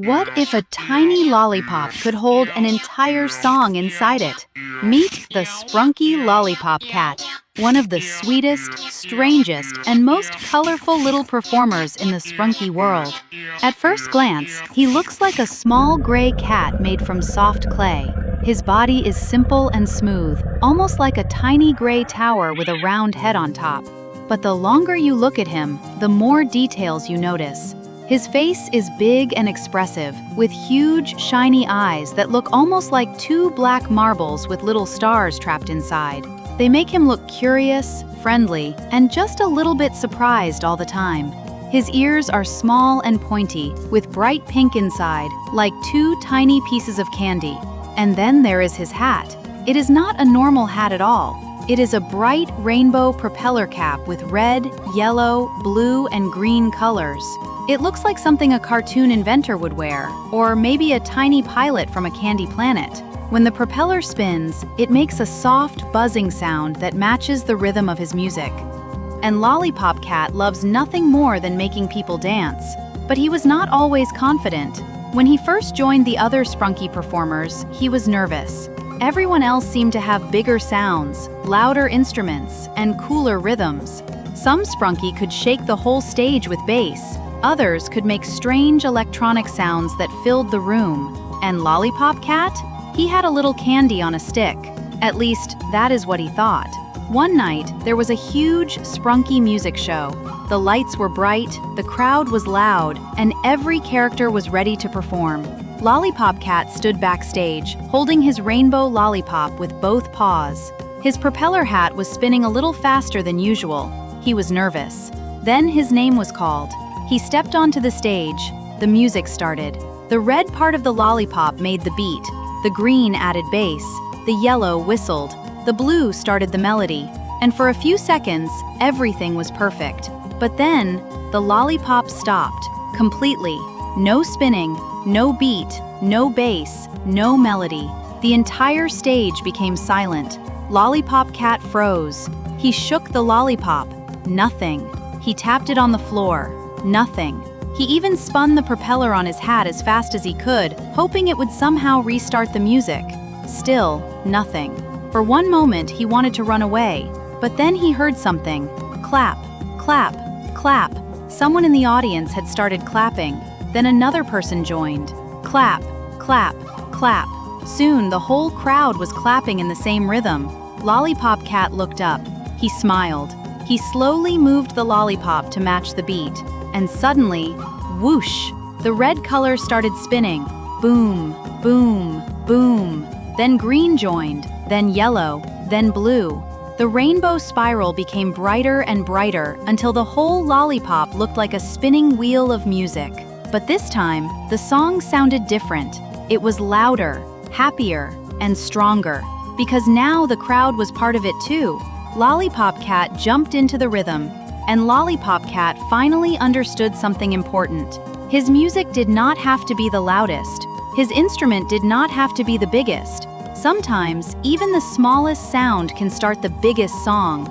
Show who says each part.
Speaker 1: What if a tiny lollipop could hold an entire song inside it? Meet the Sprunki Lollipop Cat, one of the sweetest, strangest, and most colorful little performers in the Sprunki world. At first glance, he looks like a small gray cat made from soft clay. His body is simple and smooth, almost like a tiny gray tower with a round head on top. But the longer you look at him, the more details you notice. His face is big and expressive, with huge, shiny eyes that look almost like two black marbles with little stars trapped inside. They make him look curious, friendly, and just a little bit surprised all the time. His ears are small and pointy, with bright pink inside, like two tiny pieces of candy. And then there is his hat. It is not a normal hat at all. It is a bright rainbow propeller cap with red, yellow, blue, and green colors. It looks like something a cartoon inventor would wear, or maybe a tiny pilot from a candy planet. When the propeller spins, it makes a soft, buzzing sound that matches the rhythm of his music. And Lollipop Cat loves nothing more than making people dance. But he was not always confident. When he first joined the other Sprunki performers, he was nervous. Everyone else seemed to have bigger sounds, louder instruments, and cooler rhythms. Some Sprunki could shake the whole stage with bass. Others could make strange electronic sounds that filled the room. And Lollipop Cat? He had a little candy on a stick. At least, that is what he thought. One night, there was a huge Sprunki music show. The lights were bright, the crowd was loud, and every character was ready to perform. Lollipop Cat stood backstage, holding his rainbow lollipop with both paws. His propeller hat was spinning a little faster than usual. He was nervous. Then his name was called. He stepped onto the stage. The music started. The red part of the lollipop made the beat. The green added bass. The yellow whistled. The blue started the melody. And for a few seconds, everything was perfect. But then, the lollipop stopped, completely. No spinning, no beat, no bass, no melody. The entire stage became silent. Lollipop Cat froze. He shook the lollipop. Nothing. He tapped it on the floor. Nothing. He even spun the propeller on his hat as fast as he could, hoping it would somehow restart the music. Still, nothing. For one moment, he wanted to run away, but then he heard something. Clap, clap, clap. Someone in the audience had started clapping. Then another person joined. Clap, clap, clap. Soon, the whole crowd was clapping in the same rhythm. Lollipop Cat looked up. He smiled. He slowly moved the lollipop to match the beat. And suddenly, whoosh, the red color started spinning. Boom, boom, boom. Then green joined, then yellow, then blue. The rainbow spiral became brighter and brighter until the whole lollipop looked like a spinning wheel of music. But this time, the song sounded different. It was louder, happier, and stronger. Because now the crowd was part of it too. Lollipop Cat jumped into the rhythm. And Lollipop Cat finally understood something important. His music did not have to be the loudest. His instrument did not have to be the biggest. Sometimes, even the smallest sound can start the biggest song.